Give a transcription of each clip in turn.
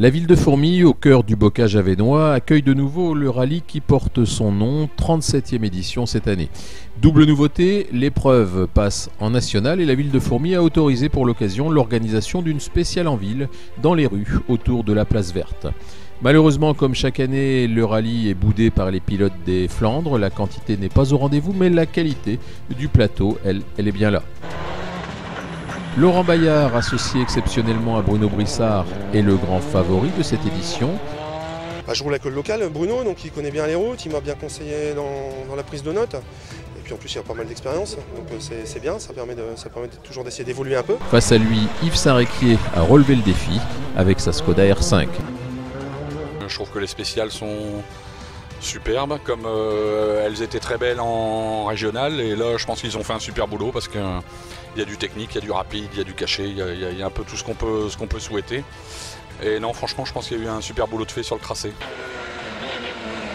La ville de Fourmies, au cœur du bocage avesnois, accueille de nouveau le rallye qui porte son nom, 37e édition cette année. Double nouveauté, l'épreuve passe en national et la ville de Fourmies a autorisé pour l'occasion l'organisation d'une spéciale en ville dans les rues autour de la place verte. Malheureusement, comme chaque année, le rallye est boudé par les pilotes des Flandres. La quantité n'est pas au rendez-vous, mais la qualité du plateau, elle est bien là. Laurent Bayard, associé exceptionnellement à Bruno Brissard, est le grand favori de cette édition. Je roule avec le local, Bruno, donc il connaît bien les routes, il m'a bien conseillé dans la prise de notes. Et puis en plus il a pas mal d'expérience, donc c'est bien, ça permet toujours d'essayer d'évoluer un peu. Face à lui, Yves Saint-Réquier a relevé le défi avec sa Skoda R5. Je trouve que les spéciales sont superbes, comme elles étaient très belles en régional, et là je pense qu'ils ont fait un super boulot parce qu'il y a du technique, il y a du rapide, il y a du cachet, il y a un peu tout ce qu'on peut souhaiter. Et non, franchement, je pense qu'il y a eu un super boulot de fait sur le tracé.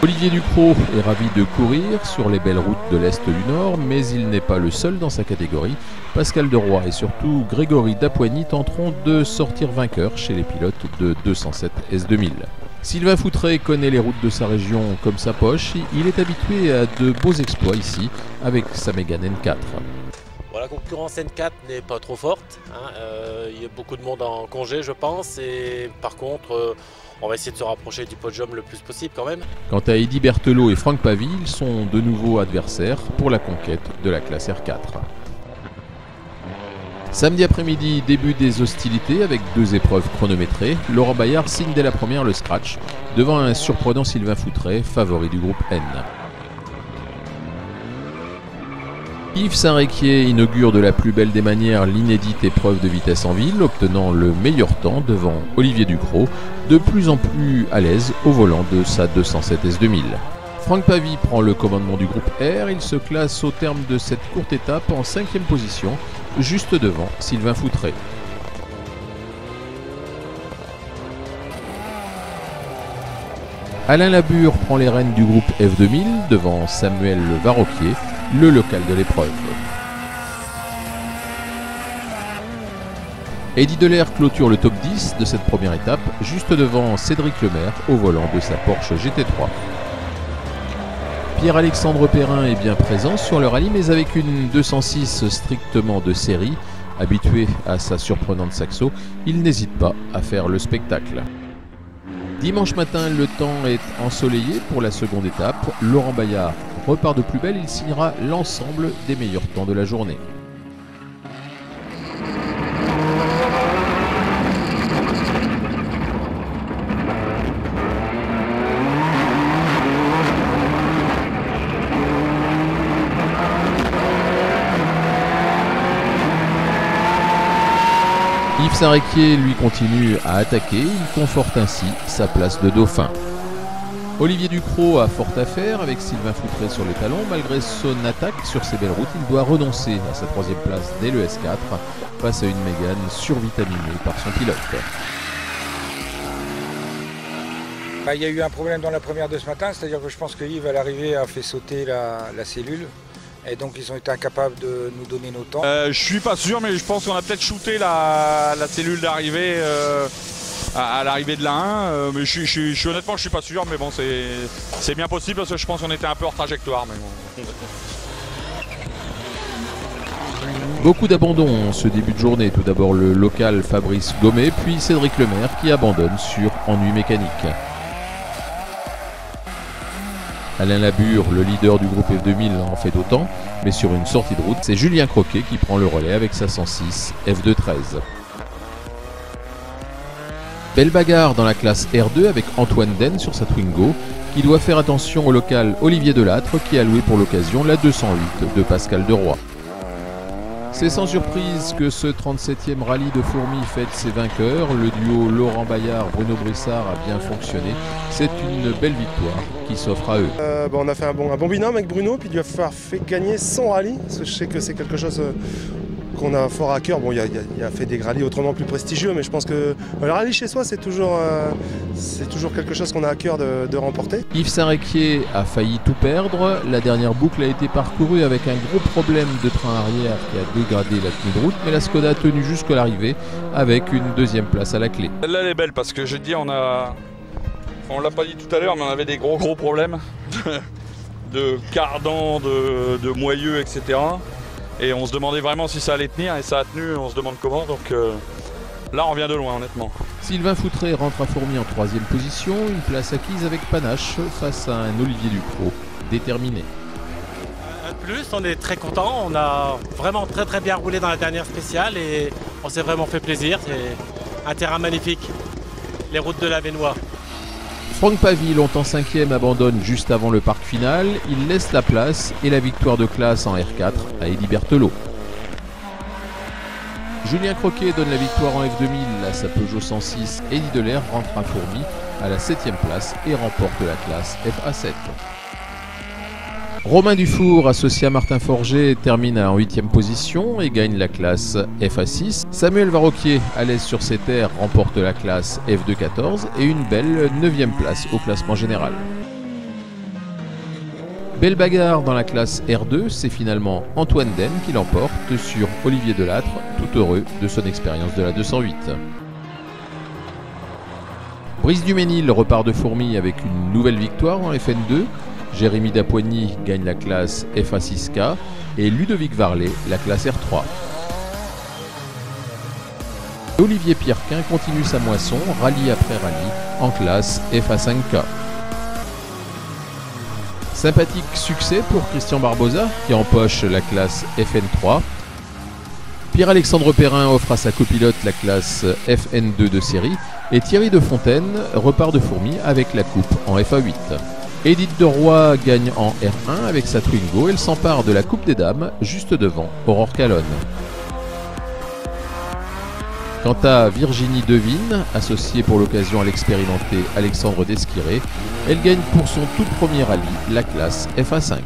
Olivier Ducrot est ravi de courir sur les belles routes de l'Est du Nord, mais il n'est pas le seul dans sa catégorie. Pascal Deroy et surtout Grégory Dapoigny tenteront de sortir vainqueurs chez les pilotes de 207 S2000. Sylvain Foutré connaît les routes de sa région comme sa poche. Il est habitué à de beaux exploits ici avec sa Mégane N4. Bon, la concurrence N4 n'est pas trop forte. Il y a beaucoup de monde en congé, je pense. Et par contre, on va essayer de se rapprocher du podium le plus possible quand même. Quant à Eddy Berthelot et Franck Pavie, ils sont de nouveaux adversaires pour la conquête de la classe R4. Samedi après-midi, début des hostilités avec 2 épreuves chronométrées. Laurent Bayard signe dès la première le scratch devant un surprenant Sylvain Foutré, favori du groupe N. Yves Saint-Réquier inaugure de la plus belle des manières l'inédite épreuve de vitesse en ville, obtenant le meilleur temps devant Olivier Ducrot, de plus en plus à l'aise au volant de sa 207 S2000. Franck Pavie prend le commandement du groupe R, il se classe au terme de cette courte étape en 5e position, juste devant Sylvain Foutré. Alain Labure prend les rênes du groupe F2000 devant Samuel Varroquier, le local de l'épreuve. Eddy Delair clôture le top 10 de cette première étape, juste devant Cédric Lemaire au volant de sa Porsche GT3. Pierre-Alexandre Perrin est bien présent sur le rallye, mais avec une 206 strictement de série. Habitué à sa surprenante saxo, il n'hésite pas à faire le spectacle. Dimanche matin, le temps est ensoleillé pour la seconde étape. Laurent Bayard repart de plus belle, il signera l'ensemble des meilleurs temps de la journée. Yves Saint-Réquier, lui, continue à attaquer, il conforte ainsi sa place de dauphin. Olivier Ducrot a fort à faire avec Sylvain Foutré sur les talons. Malgré son attaque sur ses belles routes, il doit renoncer à sa 3e place dès le S4 face à une Mégane survitaminée par son pilote. Il y a eu un problème dans la première de ce matin, c'est-à-dire que je pense que Yves à l'arrivée a fait sauter la cellule. Et donc ils ont été incapables de nous donner nos temps. Je suis pas sûr, mais je pense qu'on a peut-être shooté la cellule d'arrivée à l'arrivée de la 1. Mais honnêtement, je suis pas sûr, mais bon, c'est bien possible parce que je pense qu'on était un peu hors trajectoire. Mais bon. Beaucoup d'abandon ce début de journée. Tout d'abord le local Fabrice Gommet, puis Cédric Lemaire qui abandonne sur ennui mécanique. Alain Labure, le leader du groupe F2000, en fait autant, mais sur une sortie de route, c'est Julien Croquet qui prend le relais avec sa 106 F213. Belle bagarre dans la classe R2 avec Antoine Den sur sa Twingo, qui doit faire attention au local Olivier Delattre qui a loué pour l'occasion la 208 de Pascal Deroy. C'est sans surprise que ce 37e rallye de Fourmies fête ses vainqueurs. Le duo Laurent Bayard-Bruno Brissard a bien fonctionné. C'est une belle victoire qui s'offre à eux. On a fait un bon binôme avec Bruno, puis il lui a fait gagner son rallye. Parce que je sais que c'est quelque chose qu'on a fort à cœur. Bon, il a fait des rallyes autrement plus prestigieux, mais je pense que le rallye chez soi, c'est toujours quelque chose qu'on a à cœur de remporter. Yves Saint-Réquier a failli tout perdre. La dernière boucle a été parcourue avec un gros problème de train arrière qui a dégradé la tenue de route, mais la Skoda a tenu jusqu'à l'arrivée avec une deuxième place à la clé. Celle-là, elle est belle parce que j'ai dit, on l'a pas dit tout à l'heure, mais on avait des gros problèmes de cardans, de moyeux, etc. Et on se demandait vraiment si ça allait tenir, et ça a tenu, on se demande comment. Donc là, on vient de loin, honnêtement. Sylvain Foutré rentre à Fourmies en 3e position, une place acquise avec panache face à un Olivier Ducrot déterminé. De plus, on est très content, on a vraiment très bien roulé dans la dernière spéciale et on s'est vraiment fait plaisir. C'est un terrain magnifique, les routes de l'Avesnois. Franck Pavie, longtemps 5e, abandonne juste avant le parc final. Il laisse la place et la victoire de classe en R4 à Eddy Berthelot. Julien Croquet donne la victoire en F2000 à sa Peugeot 106. Eddy Delair rentre à Fourmies à la 7e place et remporte la classe FA7. Romain Dufour, associé à Martin Forget, termine en 8e position et gagne la classe FA6. Samuel Varroquier, à l'aise sur ses terres, remporte la classe F2-14 et une belle 9e place au classement général. Belle bagarre dans la classe R2, c'est finalement Antoine Den qui l'emporte sur Olivier Delattre, tout heureux de son expérience de la 208. Brice Duménil repart de Fourmies avec une nouvelle victoire en FN2. Jérémy Dapoigny gagne la classe FA6K et Ludovic Varlet la classe R3. Olivier Pierquin continue sa moisson, rallye après rallye, en classe FA5K. Sympathique succès pour Christian Barbosa qui empoche la classe FN3. Pierre-Alexandre Perrin offre à sa copilote la classe FN2 de série et Thierry Defontaine repart de Fourmies avec la coupe en FA8. Edith de Roy gagne en R1 avec sa Twingo. Elle s'empare de la Coupe des Dames juste devant Aurore Calonne. Quant à Virginie Devine, associée pour l'occasion à l'expérimenté Alexandre Desquiré, elle gagne pour son tout premier rallye la classe FA5.